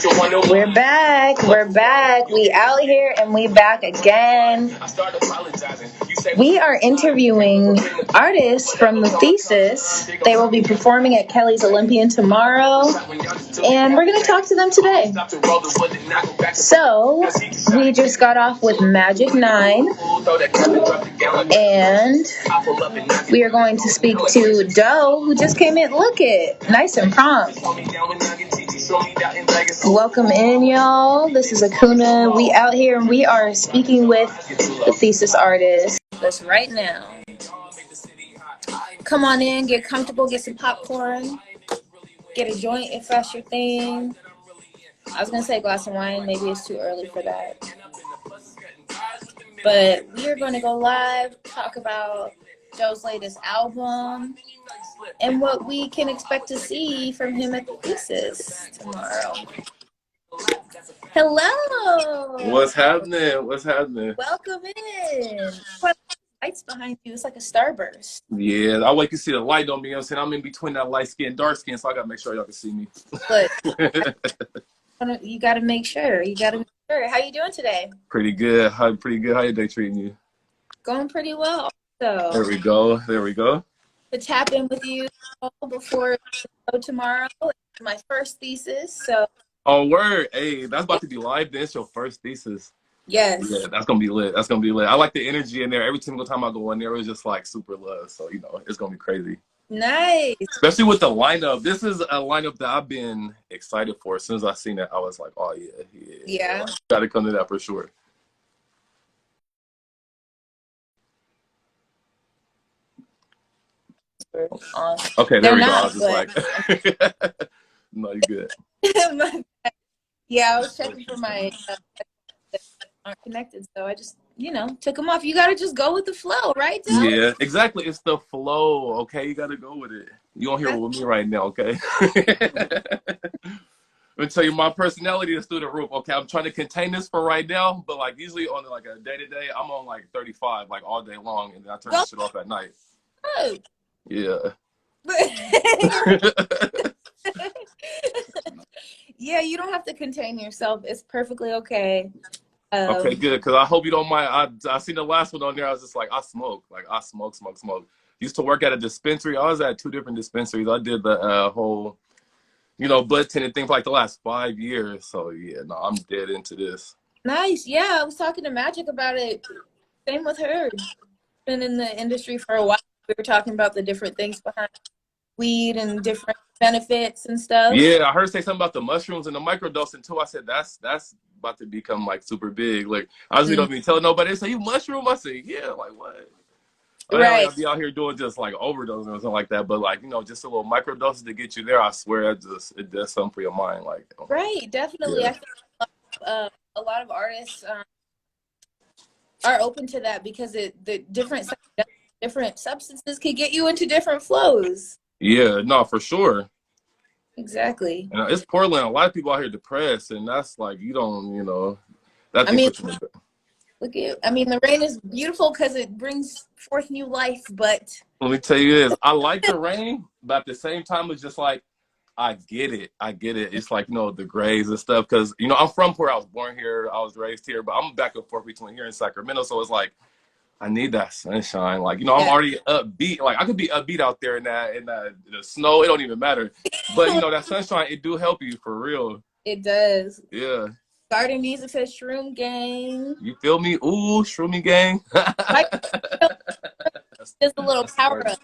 We're back. We're back. We out here and we back again. We are interviewing artists from the Thesis. They will be performing at Kelly's Olympian tomorrow, and we're going to talk to them today. So, we just got off with Magic 9, and we are going to speak to Doe, who just came in. Look it, nice and prompt. Welcome in, y'all. This is Akunna. We out here and we are speaking with the Thesis artist. This right now. Come on in, get comfortable, get some popcorn, get a joint if that's your thing. I was gonna say a glass of wine, maybe it's too early for that. But we are going to go live, talk about Joe's latest album, and what we can expect to see from him at the Thesis tomorrow. Hello. What's happening? What's happening? Welcome in. Lights behind you. It's like a starburst. Yeah, I like to see the light on me. You know what I'm saying? I'm in between that light skin and dark skin, so I gotta make sure y'all can see me. But you gotta make sure. How you doing today? Pretty good. How your day treating you? Going pretty well. Also. There we go. To tap in with you before tomorrow. It's my first thesis, so. Oh, word. Hey, that's about to be live then. It's your first thesis. Yes. Yeah, that's gonna be lit. I like the energy in there. Every single time I go in there, it's just like super love. So, it's gonna be crazy. Nice. Especially with the lineup. This is a lineup that I've been excited for. As soon as I seen it, I was like, oh, yeah. Gotta come to that for sure. Okay, there we go. I was just like, no, you're good. Yeah, I was checking for my aren't connected, so I just took them off. You gotta just go with the flow, right, Dylan? Yeah, exactly. It's the flow. Okay, you gotta go with it. You don't hear it with me right now, okay? Let me tell you, my personality is through the roof. Okay, I'm trying to contain this for right now, but like usually on like a day-to-day, I'm on like 35 like all day long, and then I turn this shit off at night. Oh. Yeah. Yeah, you don't have to contain yourself. It's perfectly okay. Okay, good, because I hope you don't mind. I seen the last one on there. I was just like, I smoke. Used to work at a dispensary. I was at 2 different dispensaries. I did the whole, bud tending thing for like the last 5 years. So, yeah, no, I'm dead into this. Nice. Yeah, I was talking to Magic about it. Same with her. Been in the industry for a while. We were talking about the different things behind weed and different benefits and stuff. Yeah, I heard say something about the mushrooms and the microdosing too. I said that's about to become like super big. Like I usually don't even tell nobody. They say you mushroom. I say yeah. Like what? Right. I'll be out here doing just like overdosing or something like that. But like just a little microdoses to get you there. I swear it does something for your mind. Like right, definitely. Yeah. I think a lot of artists are open to that because the different substances can get you into different flows. Yeah, no, for sure. Exactly. And it's Portland. A lot of people out here depressed, and that's like you don't, That's look at. The rain is beautiful because it brings forth new life. But let me tell you this: I like the rain, but at the same time, it's just like I get it. It's like the grays and stuff because I'm from Port. I was born here. I was raised here, but I'm back and forth between here and Sacramento. So it's like. I need that sunshine. Like, I'm already upbeat. Like, I could be upbeat out there in the snow. It don't even matter. But, that sunshine, it do help you for real. It does. Yeah. Garden music says Shroom Gang. You feel me? Ooh, Shroomy Gang. Just a little power up.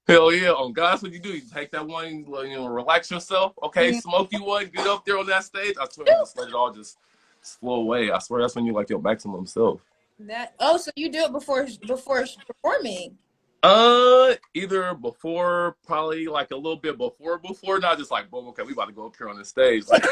Hell yeah. On God, that's what you do. You take that one, relax yourself. Okay, smoke you one, get up there on that stage. I swear, just let it all just flow away. I swear that's when you like your maximum self. So you do it before performing? Either before, probably like a little bit before, not just like boom, okay, we about to go up here on the stage, like,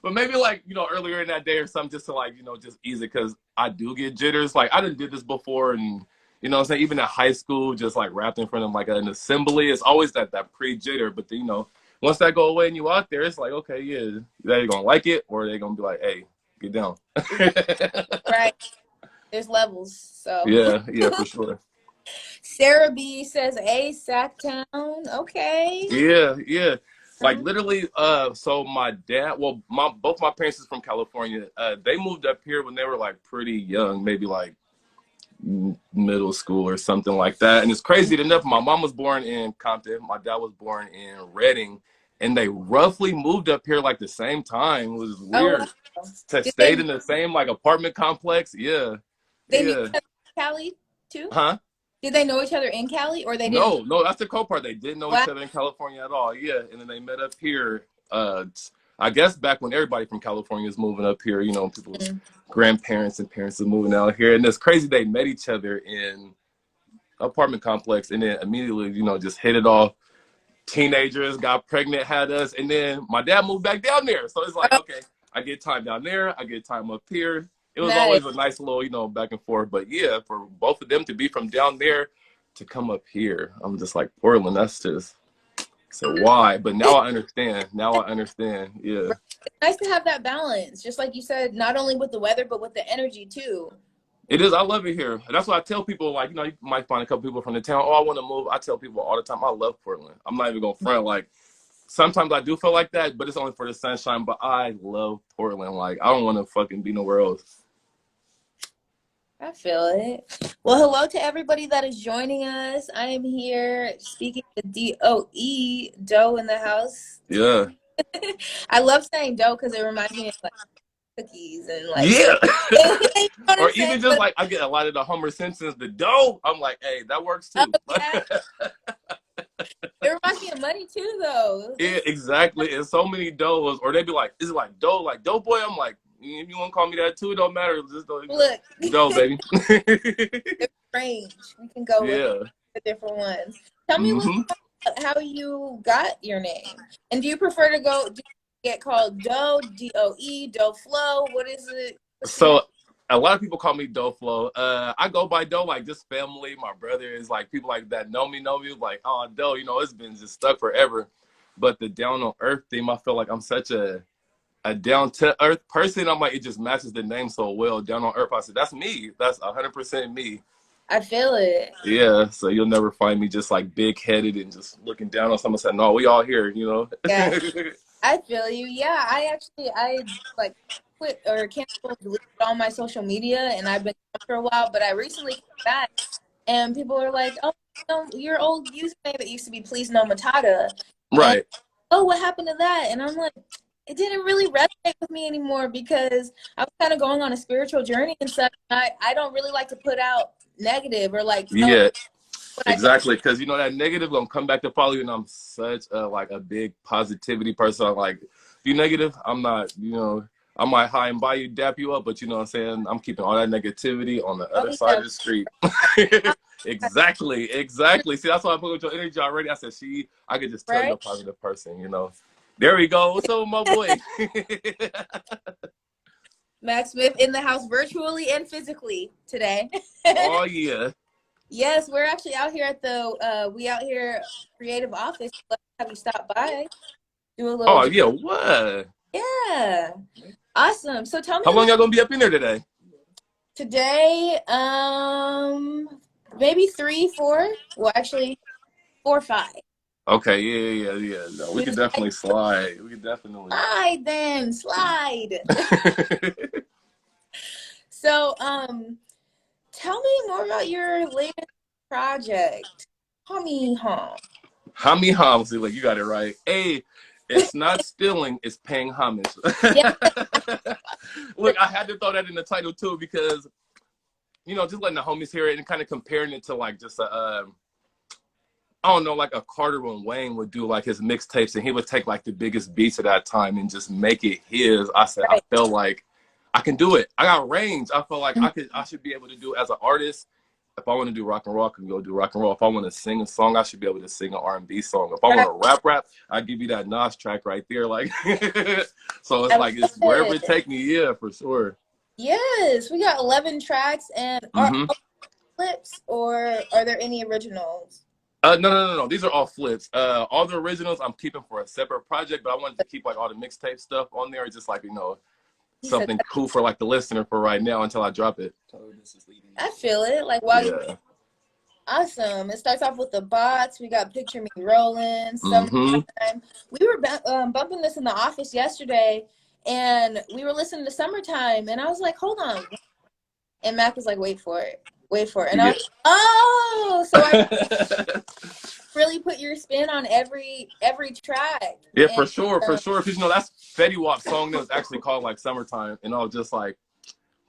but maybe like earlier in that day or something, just to like just ease it because I do get jitters. Like I didn't did this before, and what I'm saying, even at high school, just like rapped in front of like an assembly, it's always that pre-jitter. But then, once that go away and you out there, it's like okay, yeah, they're gonna like it or they're gonna be like, hey. Get down. Right. There's levels, so. Yeah, for sure. Sarah B says, "A Sacktown." Okay. Yeah. Like literally, so my dad, well, both my parents is from California. They moved up here when they were like pretty young, maybe like middle school or something like that. And it's crazy enough, my mom was born in Compton, my dad was born in Reading, and they roughly moved up here like the same time. It was Oh, weird. wow. Stayed in the same like apartment complex. Yeah. They knew each Yeah. other in Cali too? Huh? Did they know each other in Cali or they didn't? No, that's the cool part. They didn't know Wow. each other in California at all. Yeah, and then they met up here. I guess back when everybody from California was moving up here, you know, people's grandparents and parents are moving out here, and it's crazy they met each other in apartment complex, and then immediately, you know, just hit it off. Teenagers, got pregnant, had us, and then my dad moved back down there. So it's like, okay, I get time down there, I get time up here. It was Nice. always a nice little, you know, back and forth. But yeah, for both of them to be from down there to come up here, I'm just like, Portland, that's just, so why? But now I understand. Now I understand. Yeah. It's nice to have that balance, just like you said, not only with the weather, but with the energy too. It is. I love it here. And that's why I tell people, like, you know, you might find a couple people from the town, oh, I want to move. I tell people all the time, I love Portland. I'm not even going to front. Like, sometimes I do feel like that, but it's only for the sunshine. But I love Portland. Like, I don't want to fucking be nowhere else. I feel it. Well, hello to everybody that is joining us. I am here speaking to DOE, Doe in the house. Yeah. I love saying dough because it reminds me of like cookies and like Yeah. you know Or even just like I get a lot of the Homer Simpsons, the dough. I'm like, hey, that works too. Oh, yeah. It reminds me of money too, though. Yeah, exactly. And so many doughs, or they be like, is it like dough boy? I'm like, if you want to call me that too, it don't matter. Just Look, dough, baby. it's range. We can go with the different ones. Tell me how you got your name, and do you prefer to get called Doe, DOE, Doe Flow? What is it? So a lot of people call me Doe Flow. I go by Doe, like just family. My brother is like people like that know me, like, oh, Doe, you know, it's been just stuck forever. But the down on earth theme, I feel like I'm such a down to earth person. I'm like, it just matches the name so well. Down on earth. I said, that's me. That's 100% me. I feel it. Yeah, so you'll never find me just like big headed and just looking down on someone saying, no, we all here, you know? Yeah, I feel you. Yeah, I like quit or canceled, deleted all my social media, and I've been gone for a while, but I recently came back and people are like, oh, your old username that used to be Please No Matata. Right. And, oh, what happened to that? And I'm like, it didn't really resonate with me anymore because I was kind of going on a spiritual journey and such. I don't really like to put out negative or like exactly, because you know that negative gonna come back to follow you, and I'm such a big positivity person. I'm like, you negative, I'm not, you know, I might high and by you, dap you up, but you know what I'm saying, I'm keeping all that negativity on the other side of the street. Exactly. See, that's why I put with your energy already. I said, I could just tell you're a positive person, you know. There we go. What's up with my boy? Max Smith in the house virtually and physically today. Oh, yeah. Yes, we're actually out here at the We Out Here creative office. Let's have you stop by. Do a little. Oh, yeah. What? Yeah. Awesome. So tell me. How long y'all gonna be up in there today? Today, maybe 3, 4. Well, actually, 4, 5. Okay, yeah. No, we could definitely slide. We could definitely slide then. Slide. So, tell me more about your latest project, Hami Hom. Hami Hom. See, like you got it right. Hey, it's not stealing; it's paying homage. Look, I had to throw that in the title too because, you know, just letting the homies hear it and kind of comparing it to like just I don't know, like a Carter when Wayne would do like his mixtapes and he would take like the biggest beats of that time and just make it his. I said, I felt like I can do it. I got range. I felt like I should be able to do as an artist. If I want to do rock and roll, I can go do rock and roll. If I want to sing a song, I should be able to sing an R&B song. If I want to rap, I give you that Nas track right there. Like, so it's like, it's wherever it take me. Yeah, for sure. Yes, we got 11 tracks and are all flips or are there any originals? No. These are all flips. All the originals I'm keeping for a separate project, but I wanted to keep like all the mixtape stuff on there, just like, you know, something cool for like the listener for right now until I drop it. I feel it. Like, wow. Yeah. Awesome. It starts off with the bots. We got Picture Me Rolling, Mm-hmm. Summertime. We were bumping this in the office yesterday, and we were listening to Summertime, and I was like, hold on. And Mac was like, wait for it. Wait for it. And I Yeah. was like, oh, so I really put your spin on every track. Yeah, And for sure, for sure. Because, you know, that's Fetty Wap's song that was actually called, like, Summertime. And I was just like,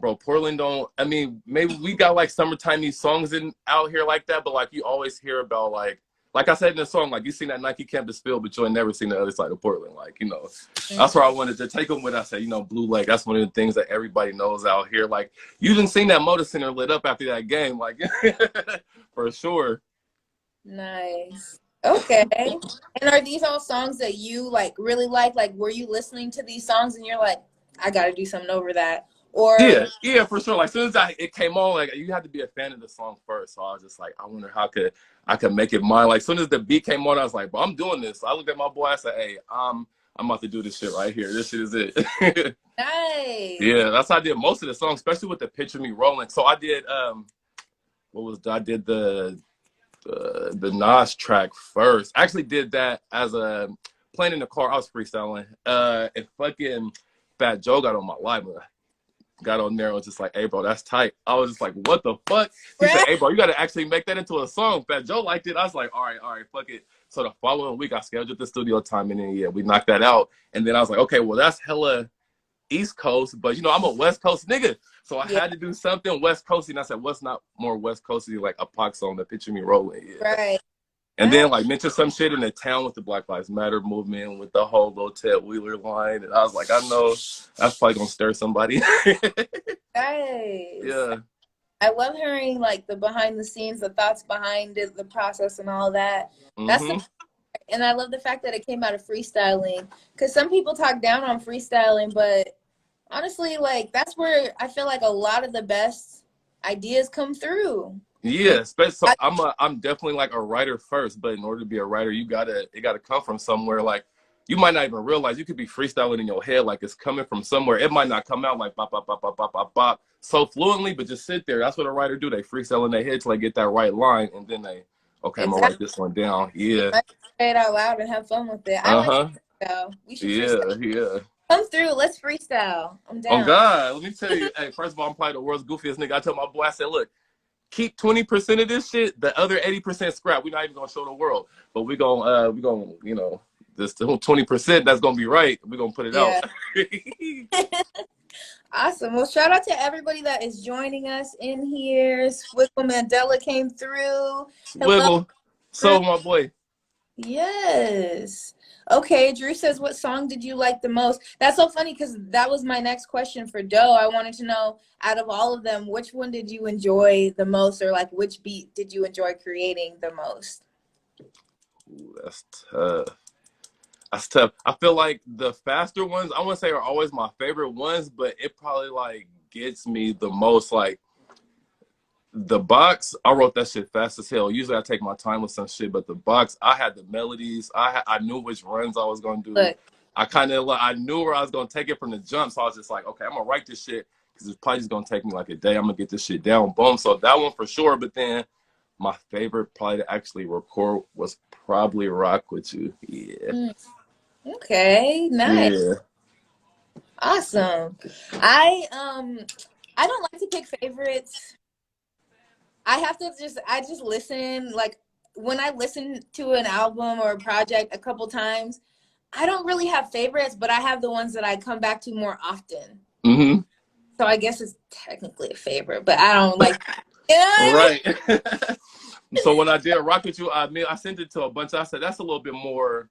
bro, Portland don't, I mean, maybe we got, like, summertimey songs out here like that, but, like, you always hear about, like I said in the song, like, you seen that Nike campus field, but you ain't never seen the other side of Portland. Like, you know, that's where I wanted to take them with. I said, you know, Blue Lake, that's one of the things that everybody knows out here. Like, you didn't seen that Motor Center lit up after that game, like, for sure. nice. Okay. And are these all songs that you like really like? Like, were you listening to these songs and you're like, I got to do something over that? Or Yeah, for sure. Like, as soon as it came on, like, you had to be a fan of the song first. So I was just like, I wonder how I could make it mine. Like, as soon as the beat came on, I was like, bro, I'm doing this. So I looked at my boy. I said, hey, I'm about to do this shit right here. This shit is it. nice. Yeah, that's how I did most of the songs, especially with the Picture Me Rolling. So I did I did the Nas track first. I actually did that as a playing in the car. I was freestyling. And fucking Fat Joe got on my live. Got on there and was just like, hey, bro, that's tight. I was just like, what the fuck? He said, hey, bro, you got to actually make that into a song. Fat Joe liked it. I was like, all right, fuck it. So the following week, I scheduled the studio time, and then, yeah, we knocked that out. And then I was like, okay, well, that's hella East Coast, but, you know, I'm a West Coast nigga. So I had to do something West Coasty. And I said, what's not more West Coasty like a Pac song that Picture Me Rolling? Yeah. Right. And then, like, mention some shit in the town with the Black Lives Matter movement, with the whole little Ted Wheeler line. And I was like, I know that's probably going to stir somebody. Nice. Yeah. I love hearing, like, the behind the scenes, the thoughts behind it, the process and all that. And I love the fact that it came out of freestyling. Because some people talk down on freestyling, but honestly, like, that's where I feel like a lot of the best ideas come through. Yeah, especially so I'm definitely like a writer first, but in order to be a writer, it gotta come from somewhere. Like, you might not even realize you could be freestyling in your head like it's coming from somewhere. It might not come out like bop bop bop bop bop bop bop so fluently, but just sit there. That's what a writer do. They freestyle in their head till they get that right line, and then okay, I'm gonna write this one down. Yeah. Say it out loud and have fun with it. I like freestyle. We should freestyle. Yeah. Come through, let's freestyle. I'm down. Oh God, let me tell you. Hey, first of all, I'm probably the world's goofiest nigga. I told my boy, I said, look, keep 20% of this shit. The other 80% scrap. We're not even gonna show the world, but we gonna you know, this 20% that's gonna be right. We're gonna put it out. Awesome. Well, shout out to everybody that is joining us in here. Swiggle Mandela came through. Swiggle. So my boy. Yes. Okay, Drew says, what song did you like the most? That's so funny because that was my next question for Doe. I wanted to know, out of all of them, which one did you enjoy the most, or like which beat did you enjoy creating the most? Ooh, that's tough. That's tough. I feel like the faster ones, I want to say, are always my favorite ones, but it probably like gets me the most. Like, the box, I wrote that shit fast as hell. Usually I take my time with some shit, but the box, I had the melodies. I knew which runs I was gonna do. I knew where I was gonna take it from the jump. So I was just like, okay, I'm gonna write this shit because it's probably just gonna take me like a day. I'm gonna get this shit down. Boom. So that one for sure. But then my favorite probably to actually record was probably Rock With You. Yeah. Okay, nice. Yeah. Awesome. I don't like to pick favorites. I just listen. Like, when I listen to an album or a project a couple times, I don't really have favorites, but I have the ones that I come back to more often. Mm-hmm. So I guess it's technically a favorite, but I don't like, you know what I mean? Right. So when I did Rock With You, I sent it to a bunch. I said, that's a little bit more,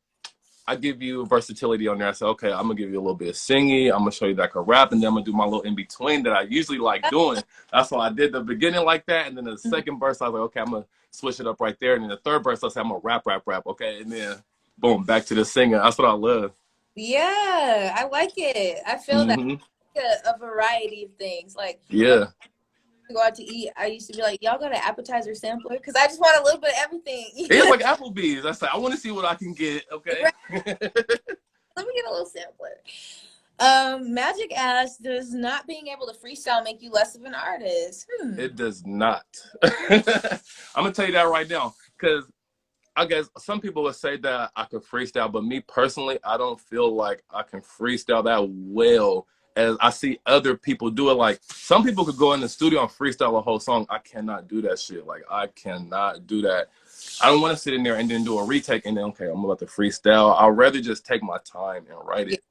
I give you versatility on there. I said, okay, I'm gonna give you a little bit of singing. I'm gonna show you that I can rap, and then I'm gonna do my little in between that I usually like doing. That's why I did the beginning like that, and then the second verse I was like, okay, I'm gonna switch it up right there, and then the third verse I said, I'm gonna rap, okay, and then boom, back to the singing. That's what I love. Yeah, I like it. I feel that a variety of things. Like, yeah. Go out to eat, I used to be like, y'all got an appetizer sampler? Because I just want a little bit of everything. It's like Applebee's. I said, I want to see what I can get. Okay. Right. Let me get a little sampler. Magic asks, does not being able to freestyle make you less of an artist? It does not. I'm gonna tell you that right now, because I guess some people would say that I could freestyle, but me personally, I don't feel like I can freestyle that well as I see other people do it. Like some people could go in the studio and freestyle a whole song. I cannot do that shit. Like I cannot do that. I don't want to sit in there and then do a retake and then okay, I'm about to freestyle. I'd rather just take my time and write it.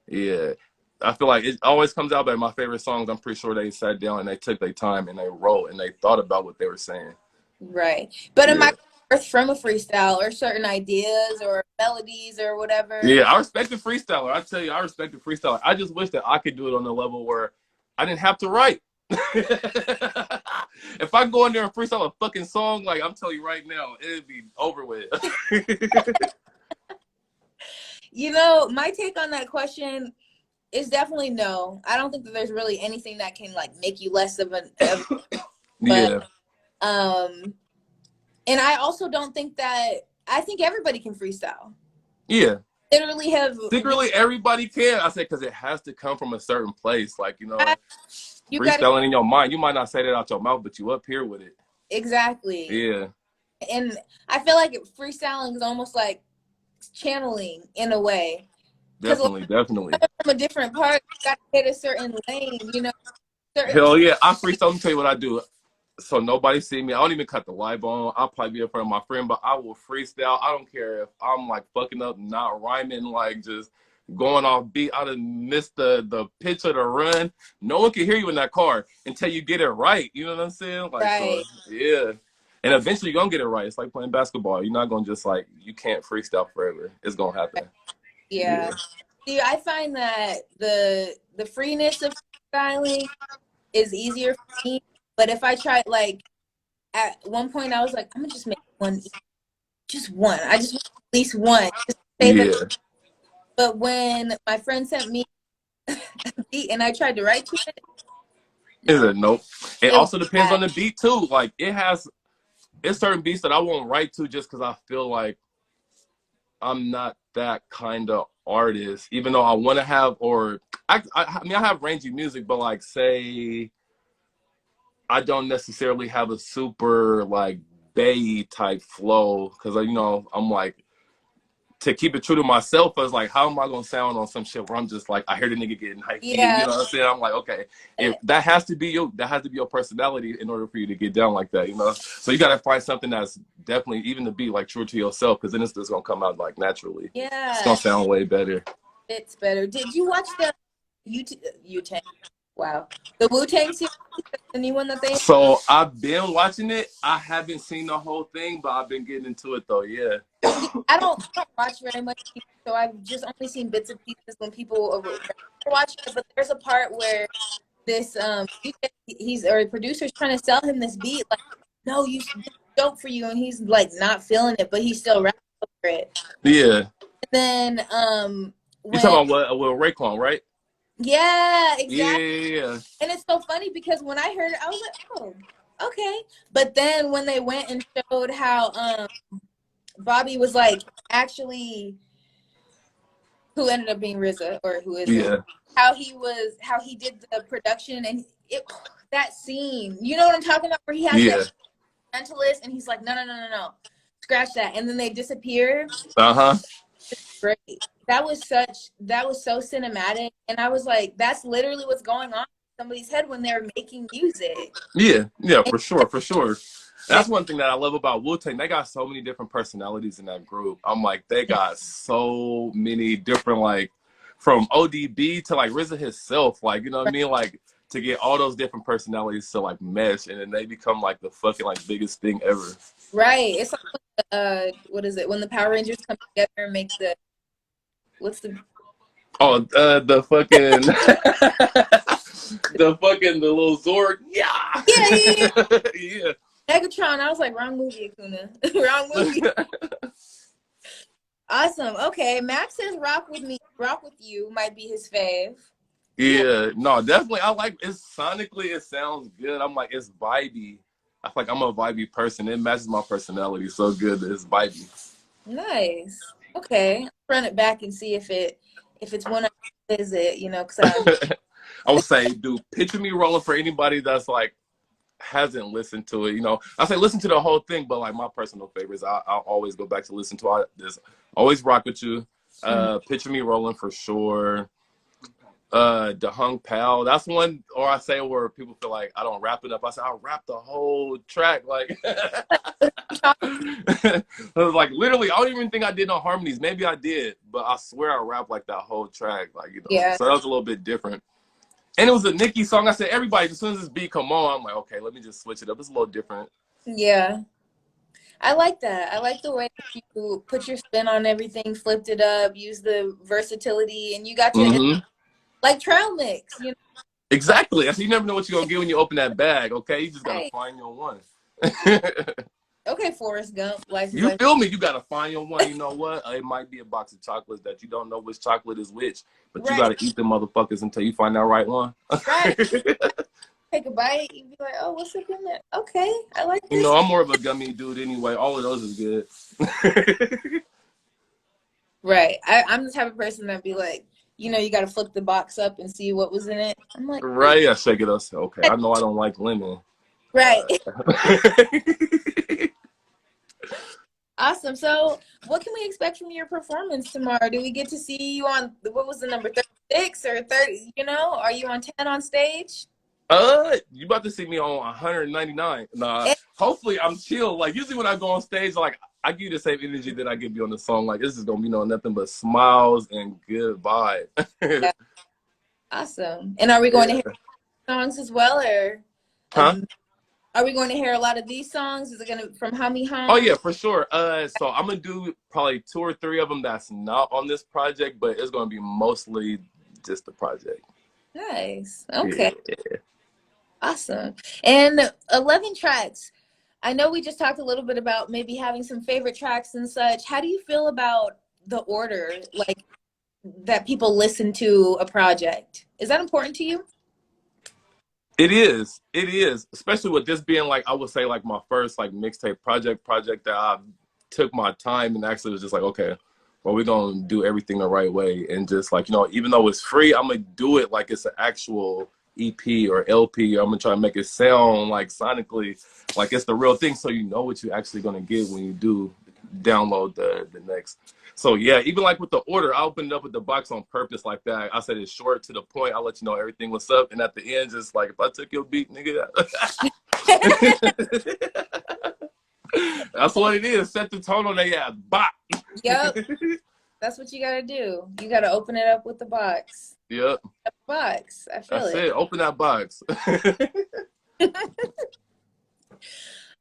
Yeah. I feel like it always comes out better. My favorite songs, I'm pretty sure they sat down and they took their time and they wrote and they thought about what they were saying. Right. But am Yeah. I birthed from a freestyle or certain ideas or melodies or whatever? Yeah, I respect the freestyler. I tell you, I respect the freestyler. I just wish that I could do it on the level where I didn't have to write. If I go in there and freestyle a fucking song, like I'm telling you right now, it'd be over with. You know, my take on that question is definitely no. I don't think that there's really anything that can like make you less of an Yeah. And I also don't think that I think everybody can freestyle. Yeah. Literally have secretly everybody can. I said because it has to come from a certain place. Like, you know, you freestyling in your mind. You might not say that out your mouth, but you up here with it. Exactly. Yeah. And I feel like freestyling is almost like channeling in a way. Definitely. From a different part, you got to hit a certain lane, you know. Hell yeah. I freestyle. Let me tell you what I do. So nobody see me. I don't even cut the live on. I'll probably be in front of my friend, but I will freestyle. I don't care if I'm like fucking up, not rhyming, like just going off beat. I done missed the pitch of the run. No one can hear you in that car until you get it right. You know what I'm saying? Like, right. So, yeah. And eventually you're gonna get it right. It's like playing basketball. You're not gonna just like you can't freestyle forever. It's gonna happen. Yeah. See, I find that the freeness of freestyling is easier for me. But if I try, like, at one point I was like, I'm gonna just make one, just one. I just want at least one. Just say that. But when my friend sent me a beat and I tried to write to it, is it nope. It also depends on the beat too. Like it's certain beats that I won't write to just because I feel like I'm not that kind of artist, even though I want to have, or I mean, I have rangy music, but like, say, I don't necessarily have a super like bay type flow because you know I'm like to keep it true to myself. I was like, how am I gonna sound on some shit where I'm just like I hear the nigga getting hyped? Yeah. You know what I'm saying? I'm like, okay, if that has to be your personality in order for you to get down like that, you know. So you gotta find something that's definitely even to be like true to yourself, because then it's just gonna come out like naturally. Yeah, it's gonna sound way better. It's better. Did you watch the Wu-Tang? Wow, the Wu-Tang series, the new one that they. So I've been watching it. I haven't seen the whole thing, but I've been getting into it though. Yeah. I don't watch very much, so I've just only seen bits and pieces when people watch it. But there's a part where this a producer's trying to sell him this beat, like, no, you dope for you, and he's like not feeling it, but he's still rapping over it. Yeah. And then you talking about what Raekwon, right? Yeah, exactly. Yeah. And it's so funny because when I heard it, I was like, oh, okay. But then when they went and showed how Bobby was like actually, who ended up being RZA, or who is it? How he did the production, and that scene, you know what I'm talking about, where he has that mentalist and he's like, no, scratch that, and then they disappear. It's great. That was so cinematic, and I was like, that's literally what's going on in somebody's head when they're making music. Yeah, for sure. That's one thing that I love about Wu-Tang. They got so many different personalities in that group. I'm like, they got so many different, like, from ODB to like RZA himself, like, you know what I mean? Like, to get all those different personalities to like mesh, and then they become like the fucking like biggest thing ever. Right. It's like what is it? When the Power Rangers come together and make the the fucking the little Zord. Yeah. Yeah. Megatron. I was like, wrong movie, Akunna. Wrong movie. Awesome. Okay. Max says Rock with You might be his fave. Yeah, no, definitely. I like it sonically. It sounds good. I'm like, it's vibey. I feel like I'm a vibey person. It matches my personality so good that it's vibey. Nice. Okay, run it back and see if it if it's one I visit, you know, because I would say, dude, picture me rolling for anybody that's like hasn't listened to it. You know, I say listen to the whole thing, but like my personal favorites, I'll always go back to listen to all this. Always rock with you. Picture me rolling for sure. The Hung Pal, that's one, or I say where people feel like I don't rap enough. I say I'll rap the whole track, like I was like literally I don't even think I did no harmonies. Maybe I did, but I swear I rap like that whole track, like, you know. yeah, So that was a little bit different. And it was a Nicki song. I said everybody, as soon as this beat come on, I'm like, okay, let me just switch it up. It's a little different. yeah. I like that. I like the way that you put your spin on everything, flipped it up, used the versatility, and you got your like trail mix, you know. Exactly. I said you never know what you're gonna get when you open that bag. Okay, you just gotta find your one. Okay, Forrest Gump. Life is You like feel me? You gotta find your one. You know what? It might be a box of chocolates that you don't know which chocolate is which, but you gotta eat them motherfuckers until you find that right one. Right. Take a bite, you be like, oh, what's up in there? Okay, I like You this. know, I'm more of a gummy dude anyway. All of those is good. Right. I'm the type of person that be like, you know, you got to flip the box up and see what was in it. I'm like, Right? I shake it up. Okay, I know I don't like lemon. right. Awesome. So, what can we expect from your performance tomorrow? Do we get to see you on what was the number 36 or 30? You know, are you on 10 on stage? You about to see me on 199. Nah, hopefully I'm chill. Like usually when I go on stage, like I give you the same energy that I give you on the song. Like this is gonna be nothing but smiles and good vibe. Yeah. Awesome. And are we going to hear songs as well, or are we going to hear a lot of these songs? Is it gonna from Hummy Hum? Oh yeah, for sure. So I'm gonna do probably 2 or 3 of them that's not on this project, but it's gonna be mostly just the project. Nice. Okay. Yeah. Awesome. And 11 tracks. I know we just talked a little bit about maybe having some favorite tracks and such. How do you feel about the order, like that people listen to a project? Is that important to you? It is. It is. Especially with this being like I would say like my first like mixtape project that I took my time and actually was just like, okay, well, we're gonna do everything the right way and just like, you know, even though it's free, I'm gonna do it like it's an actual EP or LP. I'm gonna try to make it sound like sonically like it's the real thing, so you know what you're actually gonna get when you do download the next. So yeah, even like with the order, I opened up with the box on purpose like that. I said it's short to the point. I'll let you know everything what's up, and at the end, just like if I took your beat, nigga. That's what it is. Set the tone on that bop. Yep. That's what you gotta do. You gotta open it up with the box. Yep. The box. I feel That's it. Open that box.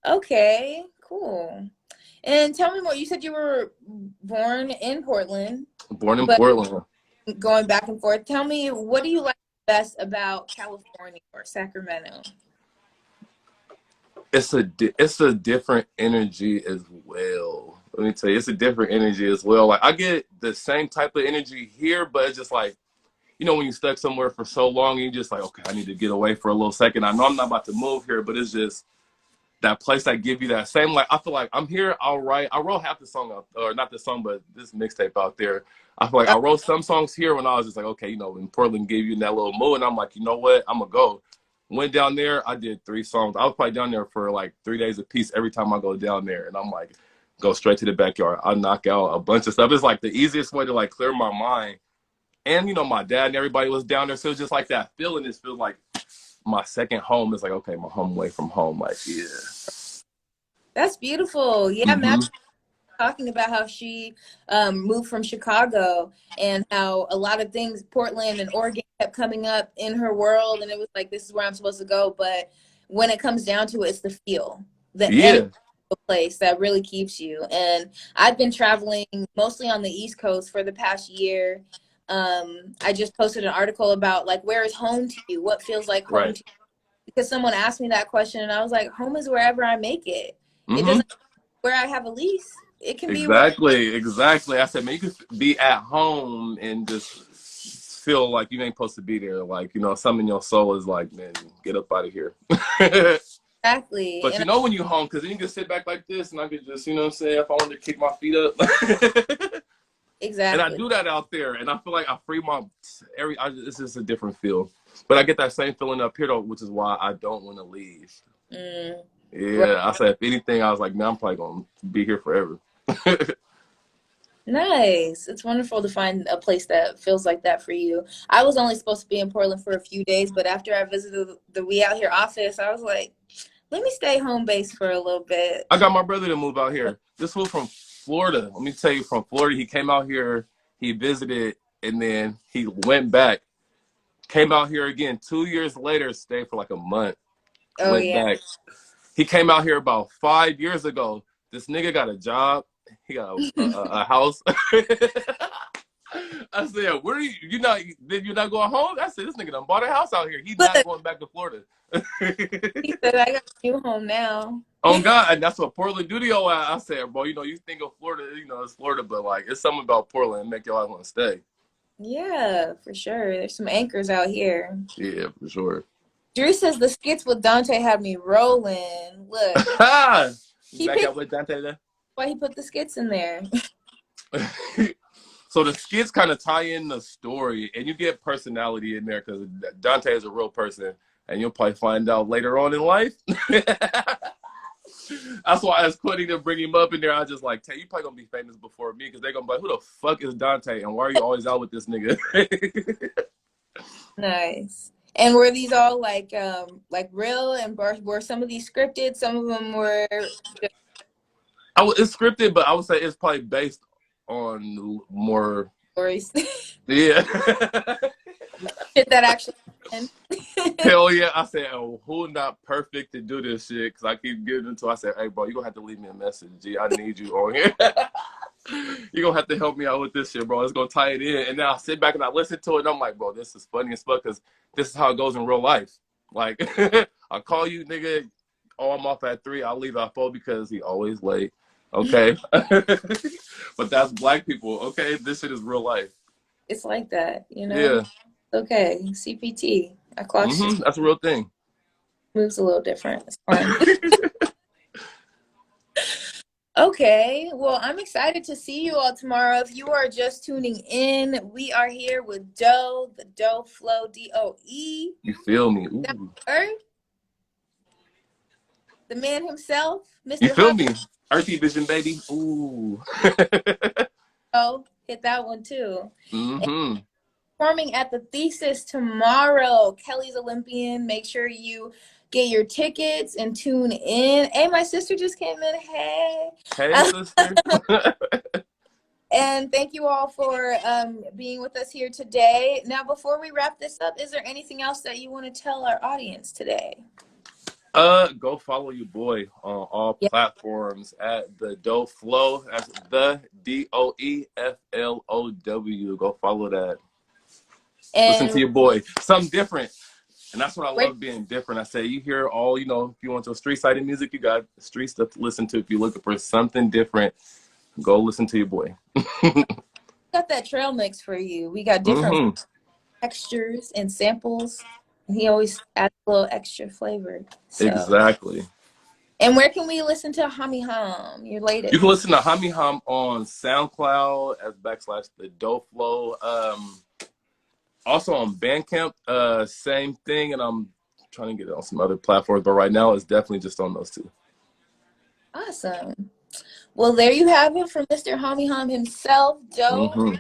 Okay, cool. And tell me more. You said you were born in Portland. Born in Portland. Going back and forth. Tell me, what do you like best about California or Sacramento? It's a different energy as well. Let me tell you, it's a different energy as well. Like I get the same type of energy here, but it's just like, you know, when you're stuck somewhere for so long, and you're just like, okay, I need to get away for a little second. I know I'm not about to move here, but it's just that place that give you that same, like, I feel like I'm here, I'll write. I wrote half the song out, or not the song, but this mixtape out there. I feel like I wrote some songs here when I was just like, okay, you know, when Portland gave you that little mood, and I'm like, you know what, I'm gonna go. Went down there, I did 3 songs. I was probably down there for like 3 days a piece every time I go down there, and I'm like, go straight to the backyard. I knock out a bunch of stuff. It's like the easiest way to like clear my mind. And you know, my dad and everybody was down there, so it was just like that feeling. It feels like my second home is like, okay, my home away from home. Like, yeah. That's beautiful. Yeah, Matt talking about how she moved from Chicago and how a lot of things, Portland and Oregon, kept coming up in her world, and it was like, this is where I'm supposed to go. But when it comes down to it, it's the feel, the energy of the place that really keeps you. And I've been traveling mostly on the East Coast for the past year. I just posted an article about like, where is home to you? What feels like home to you? Because someone asked me that question, and I was like, home is wherever I make it. It doesn't where I have a lease. It can be exactly. I said, man, you could be at home and just feel like you ain't supposed to be there. Like, you know, something in your soul is like, man, get up out of here. Exactly. But you know when you're home, because then you can sit back like this, and I could just, you know what I'm saying, if I wanted to kick my feet up. And I Exactly. do that out there, and I feel like I free my it's just a different feel. But I get that same feeling up here though, which is why I don't want to leave. Right. Yeah, I said if anything, I was like, man, I'm probably gonna be here forever. Nice. It's wonderful to find a place that feels like that for you. I was only supposed to be in Portland for a few days, but after I visited the We Out Here office, I was like, let me stay home base for a little bit. I got my brother to move out here. This fool from Florida. Let me tell you, from Florida, he came out here, he visited, and then he went back. Came out here again 2 years later, stayed for like a month, Oh went yeah. back. He came out here about 5 years ago. This nigga got a job. He got a house. I said, "Where are you? You're not going home?" I said, "This nigga done bought a house out here. He's not going back to Florida." He said, I got a new home now. Oh God, and that's what Portland Studio at. I said, bro, you think of Florida, it's Florida, but like it's something about Portland make y'all want to stay. Yeah, for sure. There's some anchors out here. Yeah, for sure. Drew says the skits with Dante had me rolling. Look, he Back picked out with Dante there. why he put the skits in there. So the skits kind of tie in the story, and you get personality in there because Dante is a real person, and you'll probably find out later on in life. That's why I was putting to bring him up in there. I was just like, Tay, you probably gonna be famous before me because they're gonna be like, who the fuck is Dante, and why are you always out with this nigga? Nice. And were these all like real, and were some of these scripted? Some of them were just It's scripted, but I would say it's probably based on more. stories. Yeah. Shit that actually happened. Hell yeah. I said, oh, who not perfect to do this shit? Because I keep getting into it. I said, hey, bro, you're going to have to leave me a message. G, I need you on here. You're going to have to help me out with this shit, bro. It's going to tie it in. And then I sit back and I listen to it, and I'm like, bro, this is funny as fuck because this is how it goes in real life. Like, I call you, nigga. Oh, I'm off at 3. I'll leave at 4 because he always late. Okay. But that's black people. Okay. This shit is real life. It's like that, Yeah. Okay. CPT. I clocked you. That's a real thing. Moves a little different. It's fine. Okay. Well, I'm excited to see you all tomorrow. If you are just tuning in, we are here with Doe, the Doe Flow, DOE. You feel me? Ooh. The man himself, Mr. You feel me? Earthy Vision, baby. Ooh. Oh, hit that one too. Mm-hmm. Performing at the Thesis tomorrow. Kelly's Olympian. Make sure you get your tickets and tune in. Hey, my sister just came in. Hey. Hey, sister. And thank you all for being with us here today. Now, before we wrap this up, is there anything else that you want to tell our audience today? Go follow your boy on all platforms at the Doe Flow. That's the DOEFLOW. Go follow that. And listen to your boy. Something different. And that's what I love, being different. I say, you hear all, if you want your street-sided music, you got street stuff to listen to. If you're looking for something different, go listen to your boy. Got that trail mix for you. We got different textures and samples. He always adds a little extra flavor. So. Exactly. And where can we listen to Hami Hum, your latest? You can listen to Hami Hum on SoundCloud as / the Doe Flow. Also on Bandcamp, same thing. And I'm trying to get it on some other platforms, but right now it's definitely just on those two. Awesome. Well, there you have it from Mr. Hami Hum himself, Doe.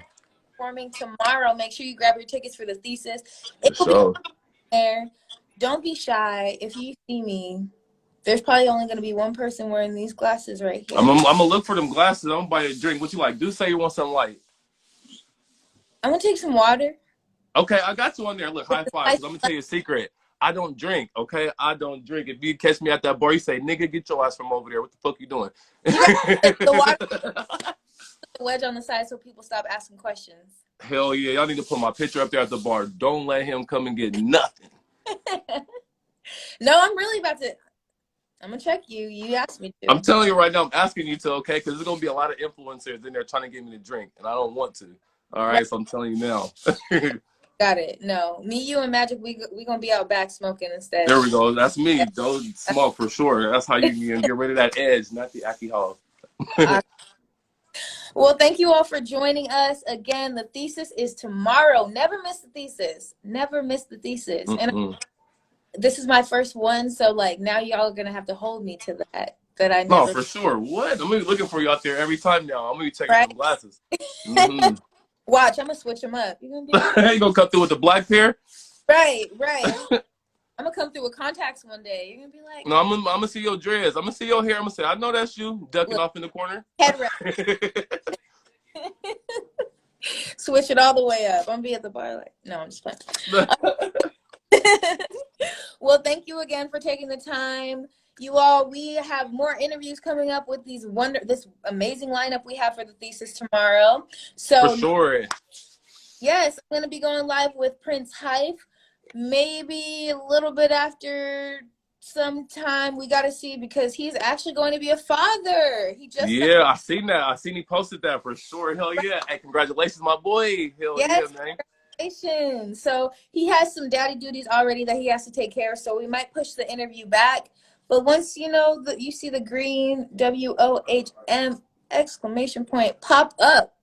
Performing tomorrow. Make sure you grab your tickets for the Thesis. It will be there. Don't be shy. If you see me, there's probably only going to be one person wearing these glasses right here. I'm going to look for them glasses. I'm going to buy a drink. What you like? Do say you want something light. I'm going to take some water. Okay, I got you on there. Look, high five. I'm going to tell you a secret. I don't drink, okay? I don't drink. If you catch me at that bar, you say, nigga, get your ass from over there. What the fuck you doing? The water, the wedge on the side so people stop asking questions. Hell yeah. Y'all need to put my picture up there at the bar. Don't let him come and get nothing. No, I'm really about to. I'm going to check you. You asked me to. I'm telling you right now, I'm asking you to, okay? Because there's going to be a lot of influencers in there trying to get me to drink, and I don't want to. All right, so I'm telling you now. Got it. No, me, you, and Magic, we gonna be out back smoking instead. There we go. That's me. Those smoke for sure. That's how you can get rid of that edge, not the alcohol. Well, thank you all for joining us. Again, the thesis is tomorrow. Never miss the thesis. Never miss the thesis. And this is my first one, so like now y'all are gonna have to hold me to that. That I No, never. for sure. What? I'm gonna be looking for you out there every time now. I'm gonna be checking Right? them glasses. Watch, I'm gonna switch them up. You're gonna be like, You gonna come through with the black pair? right. I'm gonna come through with contacts one day. You're gonna be like, No, I'm gonna see your dreads. I'm gonna see your hair. I'm gonna say, I know that's you ducking look, off in the corner. head wrap. Switch it all the way up. I'm gonna be at the bar like, no, I'm just playing. Well, thank you again for taking the time. You all, we have more interviews coming up with this amazing lineup we have for the thesis tomorrow. So For sure. yes, I'm gonna be going live with Prince Hype. Maybe a little bit after sometime. We gotta see because he's actually going to be a father. He just I seen that. I seen he posted that for sure. Hell yeah. Hey, congratulations, my boy. Hell yes. yeah, man. So he has some daddy duties already that he has to take care of. So we might push the interview back. But once you see the green WOHM exclamation point pop up,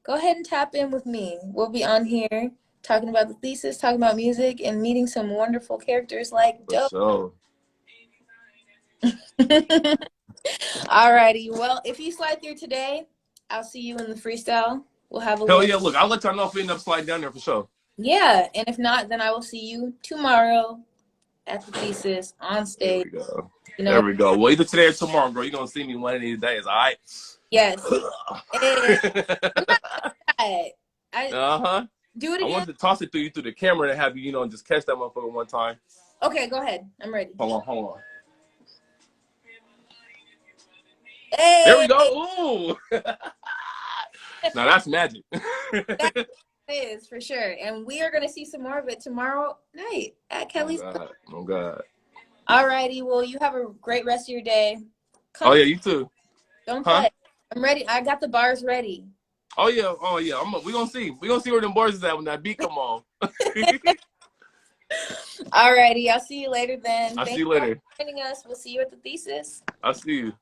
go ahead and tap in with me. We'll be on here talking about the thesis, talking about music, and meeting some wonderful characters like Dope. For sure. Alrighty. Well, if you slide through today, I'll see you in the freestyle. We'll have a Hell yeah, look, I'll let y'all know if we end up sliding down there for sure. Yeah, and if not, then I will see you tomorrow at the thesis on stage. There we go. There we go. Well, either today or tomorrow, bro. You're gonna see me one of these days, all right? Yes. Do it again. I wanted to toss it through the camera and have you, just catch that motherfucker one time. Okay, go ahead. I'm ready. Hold on. Hey. There we go. Ooh. Now that's magic. That is for sure. And we are going to see some more of it tomorrow night at Kelly's. Oh, God. All righty. Well, you have a great rest of your day. Oh, yeah, you too. Don't play. I'm ready. I got the bars ready. Oh, yeah. We're going to see. We're going to see where them bars is at when that beat come on. All righty. I'll see you later then. I'll see you later. Thanks for joining us. We'll see you at the thesis. I'll see you.